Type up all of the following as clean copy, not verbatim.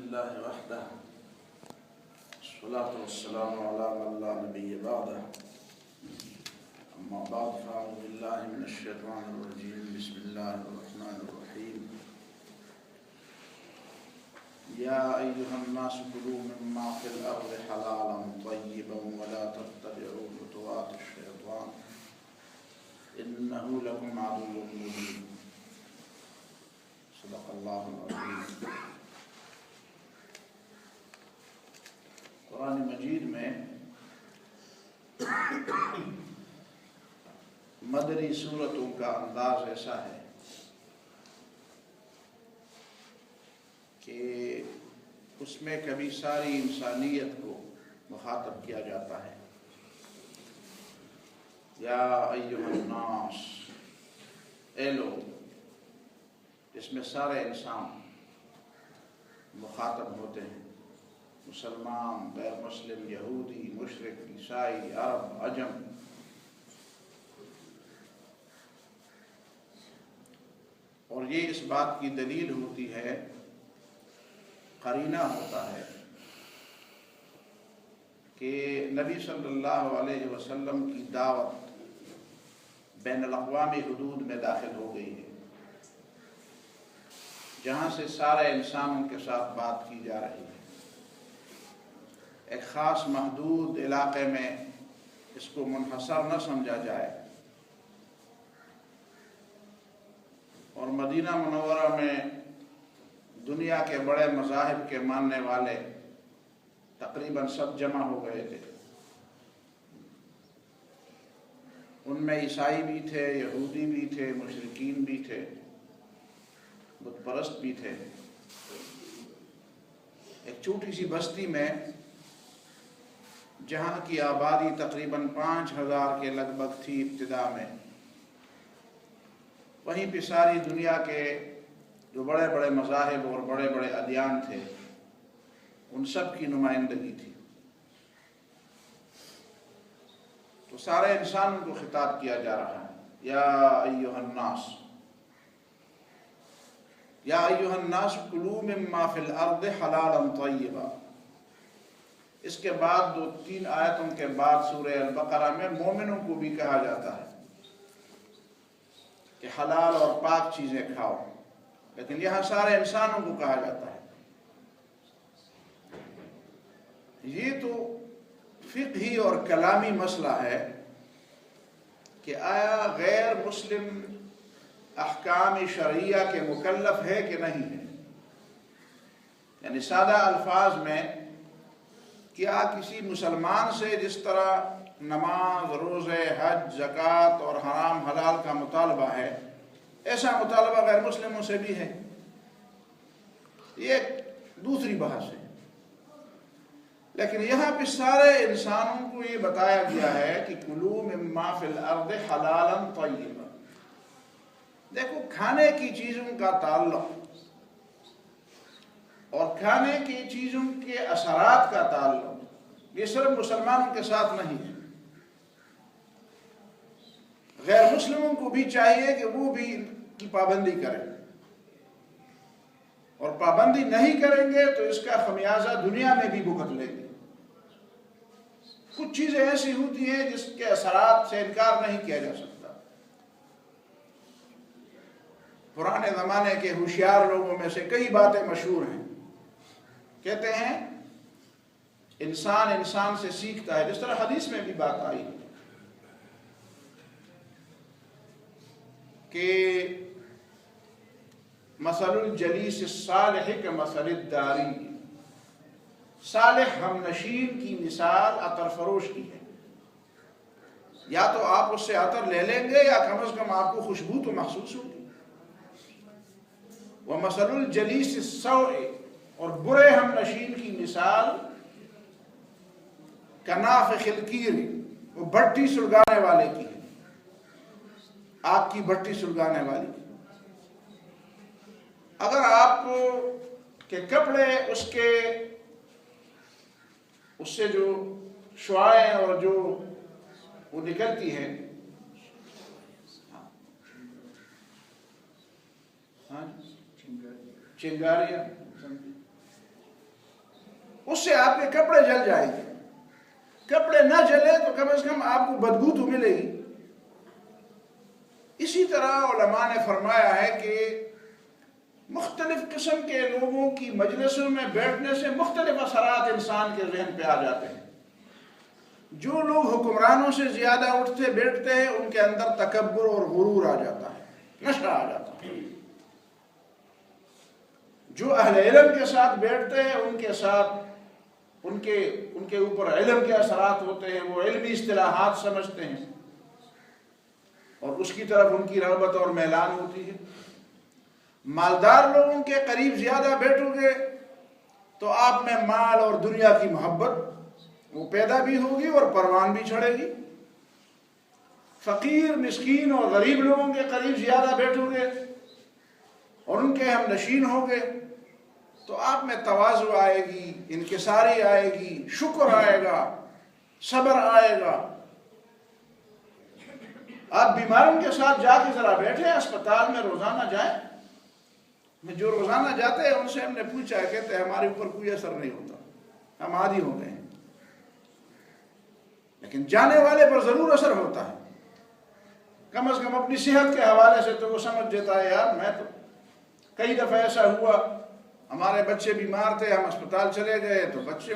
لله وحده والصلاة والسلام على من لا نبي بعده أما بعد فأعوذ بالله من الشيطان الرجيم بسم الله الرحمن الرحيم يا أيها الناس كلوا مما في الأرض حلالا طيبا ولا تتبعوا خطوات الشيطان إنه لكم عدو مبين صدق الله العظيم۔ قرآن مجید میں مدنی سورتوں کا انداز ایسا ہے کہ اس میں کبھی ساری انسانیت کو مخاطب کیا جاتا ہے۔ یا ایھا الناس، اے لوگ، اس میں سارے انسان مخاطب ہوتے ہیں، مسلمان، غیر مسلم، یہودی، مشرک، عیسائی، عرب، عجم۔ اور یہ اس بات کی دلیل ہوتی ہے، قرینہ ہوتا ہے کہ نبی صلی اللہ علیہ وسلم کی دعوت بین الاقوامی حدود میں داخل ہو گئی ہے، جہاں سے سارے انسانوں کے ساتھ بات کی جا رہی ہے۔ ایک خاص محدود علاقے میں اس کو منحصر نہ سمجھا جائے، اور مدینہ منورہ میں دنیا کے بڑے مذاہب کے ماننے والے تقریباً سب جمع ہو گئے تھے۔ ان میں عیسائی بھی تھے، یہودی بھی تھے، مشرکین بھی تھے، بت پرست بھی تھے۔ ایک چھوٹی سی بستی میں، جہاں کی آبادی تقریباً 5000 کے لگ بھگ تھی ابتدا میں، وہیں پہ ساری دنیا کے جو بڑے بڑے مذاہب اور بڑے بڑے ادیان تھے، ان سب کی نمائندگی تھی۔ تو سارے انسانوں کو خطاب کیا جا رہا ہے، یا ایھا الناس، یا ایھا الناس کلوا مما فی الارض حلالا طیبا۔ اس کے بعد 2-3 آیتوں کے بعد سورہ البقرہ میں مومنوں کو بھی کہا جاتا ہے کہ حلال اور پاک چیزیں کھاؤ، لیکن یہاں سارے انسانوں کو کہا جاتا ہے۔ یہ تو فقہی اور کلامی مسئلہ ہے کہ آیا غیر مسلم احکام شرعیہ کے مکلف ہے کہ نہیں ہے؟ یعنی سادہ الفاظ میں، کیا کسی مسلمان سے جس طرح نماز، روزے، حج، زکوٰۃ اور حرام حلال کا مطالبہ ہے، ایسا مطالبہ غیر مسلموں سے بھی ہے؟ یہ ایک دوسری بحث ہے۔ لیکن یہاں پہ سارے انسانوں کو یہ بتایا گیا ہے کہ کلوا مما فی الارض حلالا طیبا۔ دیکھو، کھانے کی چیزوں کا تعلق اور کھانے کی چیزوں کے اثرات کا تعلق یہ صرف مسلمانوں کے ساتھ نہیں ہے، غیر مسلموں کو بھی چاہیے کہ وہ بھی ان کی پابندی کریں، اور پابندی نہیں کریں گے تو اس کا خمیازہ دنیا میں بھی بھگت لیں گے۔ کچھ چیزیں ایسی ہوتی ہیں جس کے اثرات سے انکار نہیں کیا جا سکتا۔ پرانے زمانے کے ہوشیار لوگوں میں سے کئی باتیں مشہور ہیں۔ کہتے ہیں انسان انسان سے سیکھتا ہے، جس طرح حدیث میں بھی بات آئی کہ مثل الجلیس الصالح کمثل الداری، صالح ہم نشین کی مثال عطر فروش کی ہے۔ یا تو آپ اس سے عطر لے لیں گے، یا کم از کم آپ کو خوشبو تو محسوس ہوگی۔ ومثل الجلیس السوء، اور برے ہم نشین کی مثال کنافخ القیر، وہ بھٹی سلگانے والے کی ہے، آگ کی بھٹی سلگانے والی کی۔ اگر آپ کے کپڑے اس سے جو شعاعیں اور جو وہ نکلتی ہیں، چنگاریاں، اس سے آپ کے کپڑے جل جائیں گے. کپڑے نہ جلے تو کم از کم آپ کو بدبو تو ملے گی. اسی طرح علماء نے فرمایا ہے کہ مختلف قسم کے لوگوں کی مجلسوں میں بیٹھنے سے مختلف اثرات انسان کے ذہن پہ آ جاتے ہیں. جو لوگ حکمرانوں سے زیادہ اٹھتے بیٹھتے ہیں ان کے اندر تکبر اور غرور آ جاتا ہے، نشہ آ جاتا ہے. جو اہل علم کے ساتھ بیٹھتے ہیں ان کے ساتھ ان کے اوپر علم کے اثرات ہوتے ہیں، وہ علمی اصطلاحات سمجھتے ہیں اور اس کی طرف ان کی رغبت اور میلان ہوتی ہے. مالدار لوگوں کے قریب زیادہ بیٹھو گے تو آپ میں مال اور دنیا کی محبت وہ پیدا بھی ہوگی اور پروان بھی چڑھے گی. فقیر مسکین اور غریب لوگوں کے قریب زیادہ بیٹھو گے اور ان کے ہم نشین ہوگے تو آپ میں تواضع آئے گی، انکساری آئے گی، شکر آئے گا، صبر آئے گا. آپ بیماروں کے ساتھ جا کے ذرا بیٹھے، اسپتال میں روزانہ جائیں. جو روزانہ جاتے ہیں ان سے ہم نے پوچھا، کہتے ہیں ہمارے اوپر کوئی اثر نہیں ہوتا، ہم عادی ہو گئے ہیں. لیکن جانے والے پر ضرور اثر ہوتا ہے. کم از کم اپنی صحت کے حوالے سے تو وہ سمجھ دیتا ہے یار میں تو کئی دفعہ ایسا ہوا ہمارے بچے بیمار تھے، ہم اسپتال چلے گئے تو بچے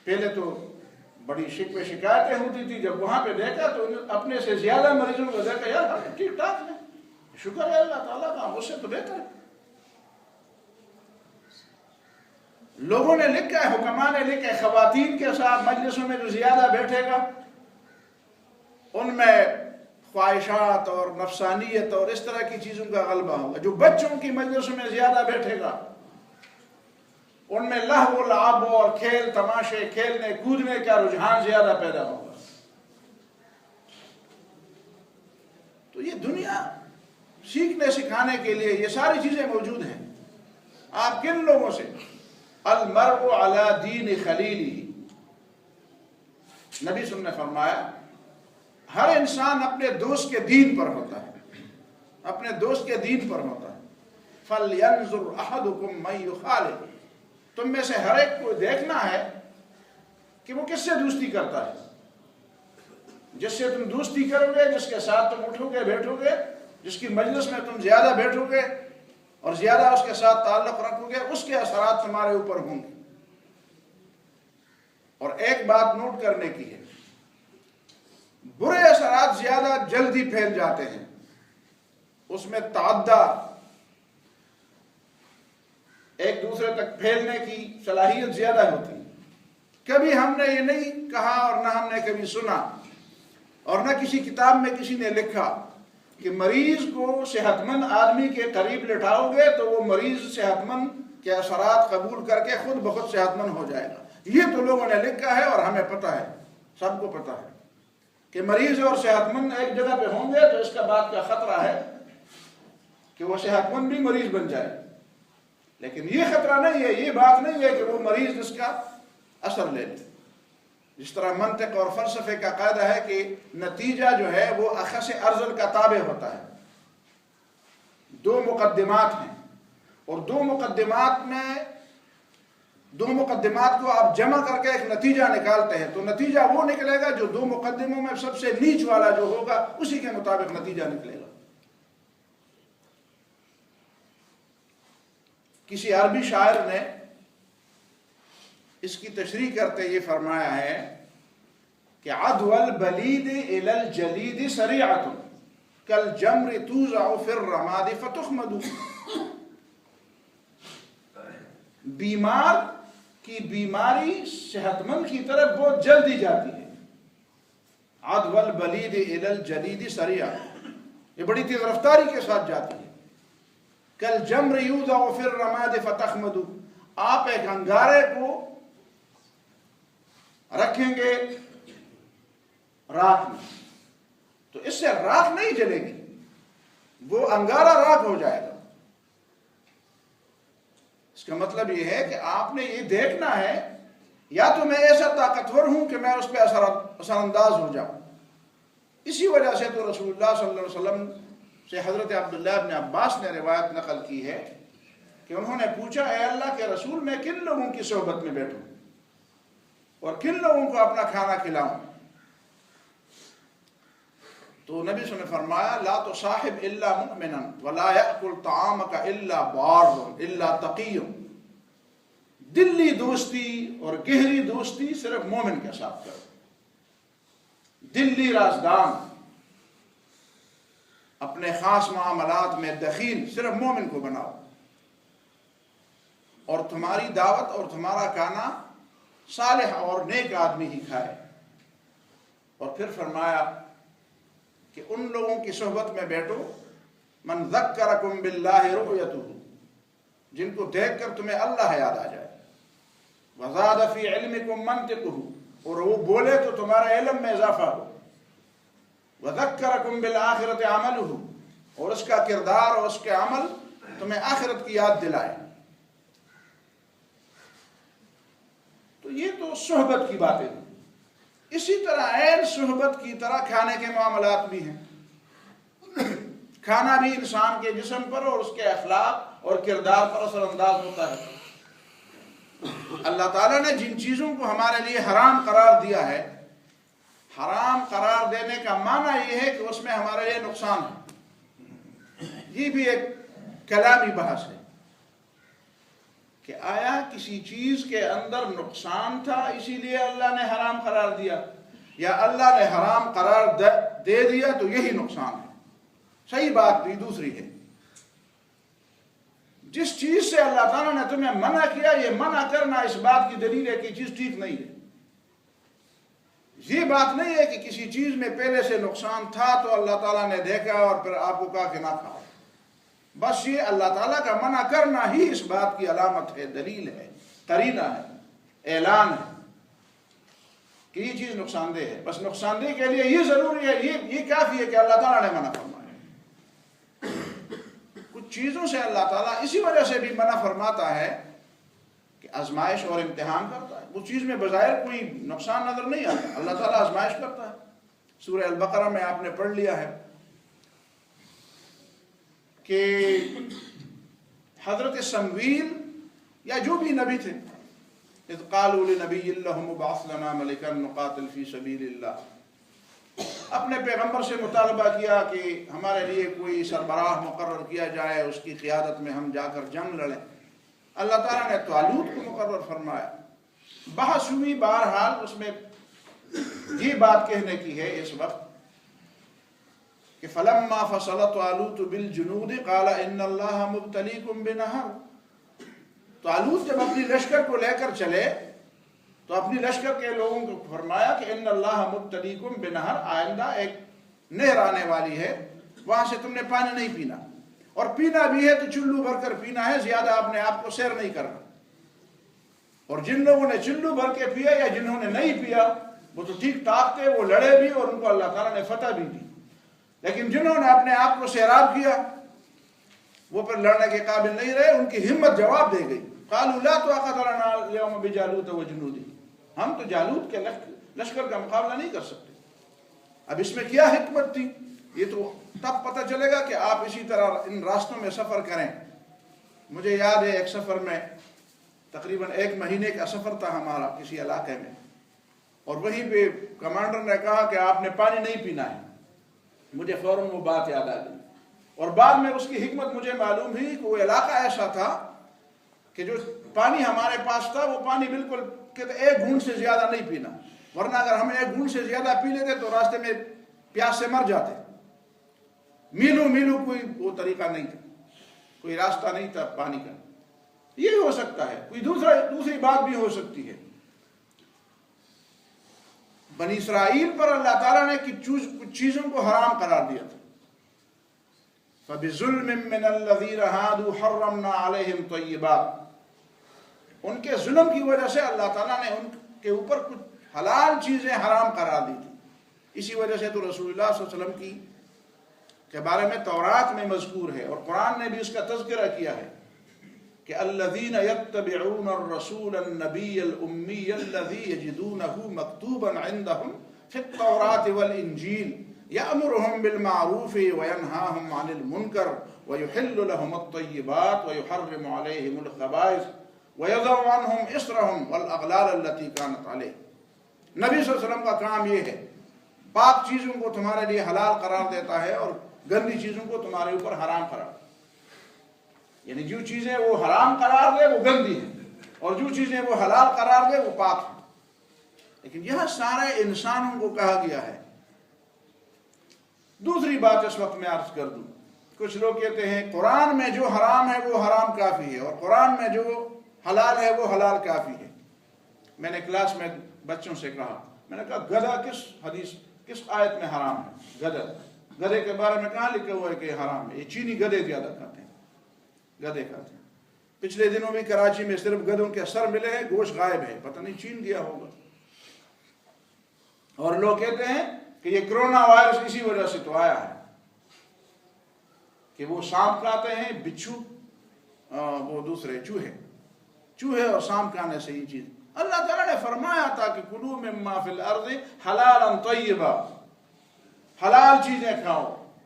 پہلے تو بڑی شکایتیں ہوتی تھی، جب وہاں پہ دیکھا تو اپنے سے زیادہ مریضوں کو دیکھا یار ٹھیک ٹھاک ہے، شکر ہے اللہ تعالیٰ کا، اس سے تو بہتر ہے. لوگوں نے لکھا ہے، حکماء نے لکھا ہے، خواتین کے ساتھ مجلسوں میں جو زیادہ بیٹھے گا ان میں خواہشات اور نفسانیت اور اس طرح کی چیزوں کا غلبہ ہوگا. جو بچوں کی مجلسوں میں زیادہ بیٹھے گا ان میں لہو و لعب اور کھیل تماشے، کھیلنے کودنے کا رجحان زیادہ پیدا ہوگا. تو یہ دنیا سیکھنے سکھانے کے لیے یہ ساری چیزیں موجود ہیں. آپ کن لوگوں سے؟ المرء علی دین خلیلہ، نبی صلی اللہ علیہ وسلم نے فرمایا ہر انسان اپنے دوست کے دین پر ہوتا ہے، اپنے دوست کے دین پر ہوتا ہے. فَلْيَنْظُرْ أَحَدُكُمْ مَنْ يُخَالِطُ، تم میں سے ہر ایک کو دیکھنا ہے کہ وہ کس سے دوستی کرتا ہے. جس سے تم دوستی کرو گے، جس کے ساتھ تم اٹھو گے بیٹھو گے، جس کی مجلس میں تم زیادہ بیٹھو گے اور زیادہ اس کے ساتھ تعلق رکھو گے، اس کے اثرات تمہارے اوپر ہوں گے. اور ایک بات نوٹ کرنے کی ہے، برے اثرات زیادہ جلدی پھیل جاتے ہیں، اس میں تعدی ایک دوسرے تک پھیلنے کی صلاحیت زیادہ ہوتی ہے. کبھی ہم نے یہ نہیں کہا اور نہ ہم نے کبھی سنا اور نہ کسی کتاب میں کسی نے لکھا کہ مریض کو صحت مند آدمی کے قریب لٹاؤ گے تو وہ مریض صحت مند کے اثرات قبول کر کے خود بخود صحت مند ہو جائے گا. یہ تو لوگوں نے لکھا ہے اور ہمیں پتہ ہے، سب کو پتہ ہے کہ مریض اور صحت مند ایک جگہ پہ ہوں گے تو اس کا بات کا خطرہ ہے کہ وہ صحت مند بھی مریض بن جائے. لیکن یہ خطرہ نہیں ہے، یہ بات نہیں ہے کہ وہ مریض اس کا اثر لے لے. جس طرح منطق اور فلسفے کا قاعدہ ہے کہ نتیجہ جو ہے وہ اخذ ارذل کا تابع ہوتا ہے. دو مقدمات ہیں اور دو مقدمات کو آپ جمع کر کے ایک نتیجہ نکالتے ہیں تو نتیجہ وہ نکلے گا جو دو مقدموں میں سب سے نیچ والا جو ہوگا اسی کے مطابق نتیجہ نکلے گا. کسی عربی شاعر نے اس کی تشریح کرتے یہ فرمایا ہے کہ عدو البلید الی الجلید سریعۃ کالجمر توزع فی الرماد فتخمد. بیمار کی بیماری صحت مند کی طرف بہت جلدی جاتی ہے. عدو البلید الی الجلید سریعۃ، یہ بڑی تیز رفتاری کے ساتھ جاتی ہے. کالجمر یوضع فی الرماد فتخمد، آپ ایک انگارے کو رکھیں گے راکھ میں تو اس سے راکھ نہیں جلے گی، وہ انگارہ راکھ ہو جائے گا. اس کا مطلب یہ ہے کہ آپ نے یہ دیکھنا ہے یا تو میں ایسا طاقتور ہوں کہ میں اس پہ اثر انداز ہو جاؤں. اسی وجہ سے تو رسول اللہ صلی اللہ علیہ وسلم سے حضرت عبداللہ ابن عباس نے روایت نقل کی ہے کہ انہوں نے پوچھا اے اللہ کے رسول میں کن لوگوں کی صحبت میں بیٹھوں. اور کن لوگوں کو اپنا کھانا کھلاؤں؟ تو نبی صلی اللہ علیہ وسلم نے فرمایا لا تصاحب الا مؤمنا ولا یاکل طعامک الا بار الا تقی. دلی دوستی اور گہری دوستی صرف مومن کے ساتھ کرو. دلی رازدان، اپنے خاص معاملات میں دخیل صرف مومن کو بناؤ، اور تمہاری دعوت اور تمہارا کھانا صالح اور نیک آدمی ہی کھائے. اور پھر فرمایا کہ ان لوگوں کی صحبت میں بیٹھو من ذکرکم باللہ رؤیتہ، جن کو دیکھ کر تمہیں اللہ یاد آ جائے. وزاد فی علمکم منطقہ، اور وہ بولے تو تمہارا علم میں اضافہ ہو. وذکرکم بالآخرۃ عملہ، اور اس کا کردار اور اس کے عمل تمہیں آخرت کی یاد دلائے. تو یہ تو صحبت کی باتیں ہیں. اسی طرح عین صحبت کی طرح کھانے کے معاملات بھی ہیں. کھانا بھی انسان کے جسم پر اور اس کے اخلاق اور کردار پر اثر انداز ہوتا ہے. اللہ تعالیٰ نے جن چیزوں کو ہمارے لیے حرام قرار دیا ہے، حرام قرار دینے کا معنی یہ ہے کہ اس میں ہمارے لیے نقصان ہے. یہ بھی ایک کلامی بحث ہے کہ آیا کسی چیز کے اندر نقصان تھا اسی لیے اللہ نے حرام قرار دیا، یا اللہ نے حرام قرار دے دیا تو یہی نقصان ہے. صحیح بات بھی دوسری ہے. جس چیز سے اللہ تعالیٰ نے تمہیں منع کیا، یہ منع کرنا اس بات کی دلیل ہے کہ چیز ٹھیک نہیں ہے. یہ بات نہیں ہے کہ کسی چیز میں پہلے سے نقصان تھا تو اللہ تعالیٰ نے دیکھا اور پھر آپ کو کہا کہ نہ کھاؤ. بس یہ اللہ تعالیٰ کا منع کرنا ہی اس بات کی علامت ہے، دلیل ہے، قرینہ ہے، اعلان ہے کہ یہ چیز نقصان دہ ہے. بس نقصان دہ کے لیے یہ ضروری ہے، یہ کافی ہے کہ اللہ تعالیٰ نے منع فرمایا. کچھ چیزوں سے اللہ تعالیٰ اسی وجہ سے بھی منع فرماتا ہے کہ آزمائش اور امتحان کرتا ہے. اس چیز میں بظاہر کوئی نقصان نظر نہیں آتا، اللہ تعالیٰ آزمائش کرتا ہے. سورہ البقرہ میں آپ نے پڑھ لیا ہے کہ حضرت سمویل یا جو بھی نبی تھے، اذ قالوا لنبی لهم ابعث لنا ملکا نقاتل فی سبیل اللہ، اپنے پیغمبر سے مطالبہ کیا کہ ہمارے لیے کوئی سربراہ مقرر کیا جائے، اس کی قیادت میں ہم جا کر جنگ لڑیں. اللہ تعالیٰ نے طالوت کو مقرر فرمایا. بحث ہوئی، بہرحال اس میں یہ بات کہنے کی ہے اس وقت کہ فلما فصل طالوت بالجنود قال ان اللہ مبتلیکم بنہر. طالوت جب اپنی لشکر کو لے کر چلے تو اپنی لشکر کے لوگوں کو فرمایا کہ ان اللہ مبتلیکم بنہر، آئندہ ایک نہر آنے والی ہے، وہاں سے تم نے پانی نہیں پینا، اور پینا بھی ہے تو چلو بھر کر پینا ہے، زیادہ اپنے آپ کو سیر نہیں کرنا. اور جن لوگوں نے چلو بھر کے پیا یا جنہوں نے نہیں پیا وہ تو ٹھیک ٹھاک تھے، وہ لڑے بھی اور ان کو اللہ تعالیٰ نے فتح بھی دی. لیکن جنہوں نے اپنے آپ کو سیراب کیا وہ پھر لڑنے کے قابل نہیں رہے، ان کی ہمت جواب دے گئی. قالوا لا طاقت لنا اليوم بجالوت وجنوده، ہم تو جالوت کے لشکر کا مقابلہ نہیں کر سکتے. اب اس میں کیا حکمت تھی یہ تو تب پتہ چلے گا کہ آپ اسی طرح ان راستوں میں سفر کریں. مجھے یاد ہے ایک سفر میں تقریباً 1 مہینے کا سفر تھا ہمارا کسی علاقے میں، اور وہیں پہ کمانڈر نے کہا کہ آپ نے پانی نہیں پینا ہے. مجھے فوراً وہ بات یاد آ گئی، اور بعد میں اس کی حکمت مجھے معلوم ہوئی کہ وہ علاقہ ایسا تھا کہ جو پانی ہمارے پاس تھا وہ پانی بالکل کہتے 1 گھونٹ سے زیادہ نہیں پینا، ورنہ اگر ہم 1 گھونٹ سے زیادہ پی لیتے تو راستے میں پیاس سے مر جاتے. میلوں کوئی وہ طریقہ نہیں تھا، کوئی راستہ نہیں تھا پانی کا. یہ ہو سکتا ہے، کوئی دوسری بات بھی ہو سکتی ہے. بنی اسرائیل پر اللہ تعالیٰ نے کچھ چیزوں کو حرام قرار دیا تھا. فَبِظُلْمٍ مِّنَ الَّذِينَ هَادُوا حَرَّمْنَا عَلَيْهِمْ طَيِّبَاتٍ، ان کے ظلم کی وجہ سے اللہ تعالیٰ نے ان کے اوپر کچھ حلال چیزیں حرام قرار دی تھی. اسی وجہ سے تو رسول اللہ صلی اللہ علیہ وسلم کے بارے میں تورات میں مذکور ہے، اور قرآن نے بھی اس کا تذکرہ کیا ہے کہ الذین یتبعون الرسول النبی الامی الذی یجدونہ مکتوبا عندہم فی التوراۃ والانجیل یأمرہم بالمعروف وینہاہم عن المنکر ویحل لہم الطیبات ویحرم علیہم الخبائث ویضع عنہم اصرہم والاغلال التي كانت علیہم. نبی صلی اللہ علیہ وسلم کا کام یہ ہے، پاک چیزوں کو تمہارے لیے حلال قرار دیتا ہے اور گندی چیزوں کو تمہارے اوپر حرام قرار، یعنی جو چیزیں وہ حرام قرار دے وہ گندی ہیں اور جو چیزیں وہ حلال قرار دے وہ پاک ہیں۔ لیکن یہ سارے انسانوں کو کہا گیا ہے۔ دوسری بات اس وقت میں عرض کر دوں، کچھ لوگ کہتے ہیں قرآن میں جو حرام ہے وہ حرام کافی ہے اور قرآن میں جو حلال ہے وہ حلال کافی ہے۔ میں نے کلاس میں بچوں سے کہا، میں نے کہا گدھا کس حدیث کس آیت میں حرام ہے؟ گدھے کے بارے میں کہاں لکھا ہوا ہے کہ حرام ہے؟ یہ چینی گدھے زیادہ کھاتے ہیں، گدھے کھاتے ہیں۔ پچھلے دنوں بھی کراچی میں صرف گدھوں کے سر ملے ہیں، گوشت غائب ہے، پتہ نہیں چین گیا ہوگا۔ اور لوگ کہتے ہیں کہ یہ کرونا وائرس اسی وجہ سے تو آیا ہے کہ وہ سانپ کھاتے ہیں، بچھو، وہ دوسرے چوہے اور سانپ کھانے سے یہ چیز۔ اللہ تعالیٰ نے فرمایا تھا کہ کلوا مما فی الارض حلالا طیبا، حلال چیزیں کھاؤ،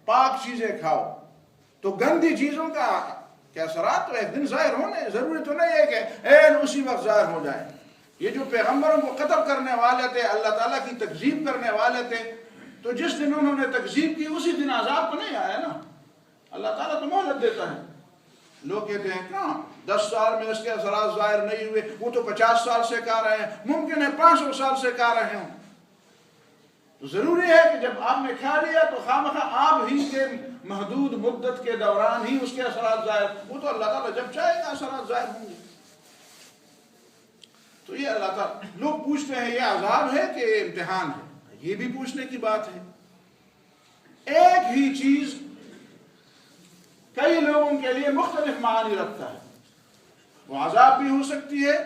پاک چیزیں کھاؤ۔ تو گندی چیزوں کا اثرات تو ایک دن ظاہر ہونے، ضروری تو نہیں ہے کہ اسی وقت ظاہر ہو جائے۔ یہ جو پیغمبروں کو قتل کرنے والے تھے، اللہ تعالیٰ کی تکذیب کرنے والے تھے، تو جس دن انہوں نے تکذیب کی اسی دن عذاب تو نہیں آیا نا، اللہ تعالیٰ تو مہلت دیتا ہے۔ لوگ کہتے ہیں کہاں 10 سال میں اس کے اثرات ظاہر نہیں ہوئے، وہ تو 50 سال سے کہہ رہے ہیں، ممکن ہے 500 سال سے کہہ رہے ہوں۔ تو ضروری ہے کہ جب آپ نے کھا لیا تو خامخواہ آپ ہی کے محدود مدت کے دوران ہی اس کے اثرات ظاہر، وہ تو اللہ تعالیٰ جب چاہے گا اثرات ظاہر ہوں گے۔ تو یہ اللہ تعالیٰ، لوگ پوچھتے ہیں یہ عذاب ہے کہ امتحان ہے؟ یہ بھی پوچھنے کی بات ہے۔ ایک ہی چیز کئی لوگوں کے لیے مختلف معانی رکھتا ہے، وہ عذاب بھی ہو سکتی ہے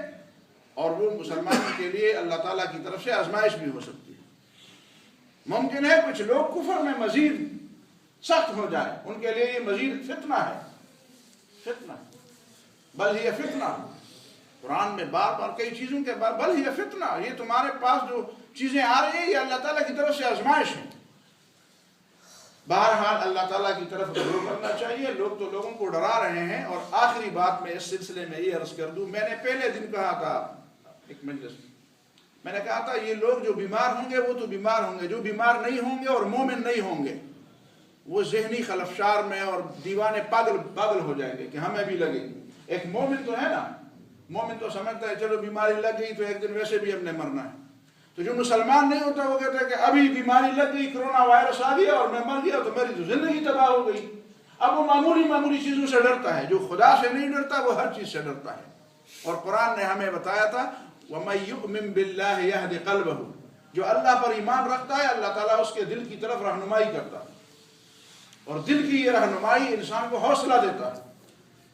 اور وہ مسلمانوں کے لیے اللہ تعالیٰ کی طرف سے آزمائش بھی ہو سکتی ہے۔ ممکن ہے کچھ لوگ کفر میں مزید سخت ہو جائیں، ان کے لیے یہ مزید فتنہ ہے، فتنہ، بل ہی فتنہ۔ قرآن میں بار بار کئی چیزوں کے بار بل ہی فتنہ، یہ تمہارے پاس جو چیزیں آ رہی ہیں یہ اللہ تعالیٰ کی طرف سے آزمائش ہے۔ بہرحال اللہ تعالیٰ کی طرف رجوع کرنا چاہیے۔ لوگ تو لوگوں کو ڈرا رہے ہیں۔ اور آخری بات میں اس سلسلے میں یہ عرض کر دوں، میں نے پہلے دن کہا تھا ایک مجلس میں نے کہا تھا یہ لوگ جو بیمار ہوں گے وہ تو بیمار ہوں گے، جو بیمار نہیں ہوں گے اور مومن نہیں ہوں گے وہ ذہنی خلفشار میں اور دیوانے پاگل ہو جائیں گے کہ ہمیں بھی لگے گی۔ ایک مومن تو ہے نا، مومن تو سمجھتا ہے چلو بیماری لگ گئی تو ایک دن ویسے بھی ہم نے مرنا ہے۔ تو جو مسلمان نہیں ہوتا وہ کہتا ہے کہ ابھی بیماری لگ گئی، کرونا وائرس آ گیا اور میں مر گیا تو میری تو زندگی تباہ ہو گئی۔ اب وہ معمولی چیزوں سے ڈرتا ہے، جو خدا سے نہیں ڈرتا وہ ہر چیز سے ڈرتا ہے۔ اور قرآن نے ہمیں بتایا تھا وَمَن يُؤْمِن بِاللَّهِ يَهْدِ قَلْبَهُ، جو اللہ پر ایمان رکھتا ہے اللہ تعالیٰ اس کے دل کی طرف رہنمائی کرتا ہے، اور دل کی یہ رہنمائی انسان کو حوصلہ دیتا ہے۔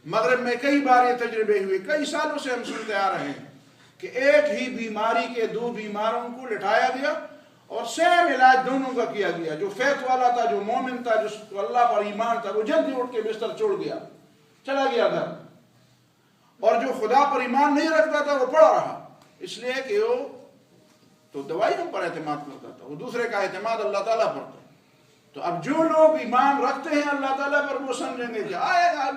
مغرب میں کئی بار یہ تجربے ہوئے، کئی سالوں سے ہم سنتے آ رہے ہیں کہ ایک ہی بیماری کے 2 بیماروں کو لٹایا گیا اور سیم علاج دونوں کا کیا گیا۔ جو فیت والا تھا، جو مومن تھا، جس کو اللہ پر ایمان تھا، وہ جلدی اٹھ کے بستر چھوڑ گیا، چلا گیا گھر، اور جو خدا پر ایمان نہیں رکھتا تھا وہ پڑا رہا، اس لیے کہ وہ تو دوائیوں پر اعتماد کرتا تھا، وہ دوسرے کا اعتماد اللہ تعالیٰ پر تھا۔ تو اب جو لوگ ایمان رکھتے ہیں اللہ تعالیٰ پر وہ سمجھیں گے کہ آئے گا،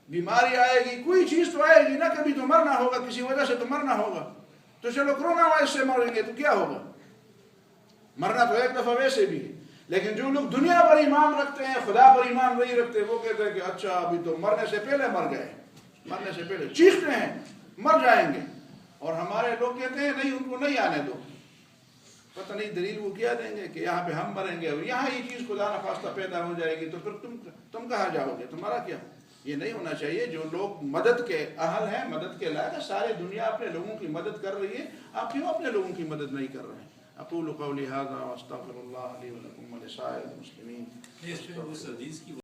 بیماری آئے گی، کوئی چیز تو آئے گی نا، کبھی تو مرنا ہوگا، کسی وجہ سے تو مرنا ہوگا، تو چلو کرونا وائرس سے مریں گے تو کیا ہوگا، مرنا تو ایک دفعہ ویسے بھی ہے۔ لیکن جو لوگ دنیا پر ایمان رکھتے ہیں، خدا پر ایمان نہیں رکھتے، وہ کہتے ہیں کہ اچھا ابھی تو مرنے سے پہلے مر گئے، مرنے سے پہلے چیختے ہیں مر جائیں گے، اور ہمارے لوگ کہتے ہیں نہیں ان کو نہیں آنے دو، پتہ نہیں دلیل وہ کیا دیں گے کہ یہاں پہ ہم مریں گے اور یہاں یہ چیز خدا نخواستہ پیدا ہو جائے گی تو پھر تم کہاں جاؤ گے، تمہارا کیا۔ یہ نہیں ہونا چاہیے۔ جو لوگ مدد کے اہل ہیں، مدد کے لائق ہیں، ساری دنیا اپنے لوگوں کی مدد کر رہی ہے، آپ کیوں اپنے لوگوں کی مدد نہیں کر رہے ہیں؟ اقول قولی ھذا واستغفر اللہ لی ولکم ولسائر المسلمین۔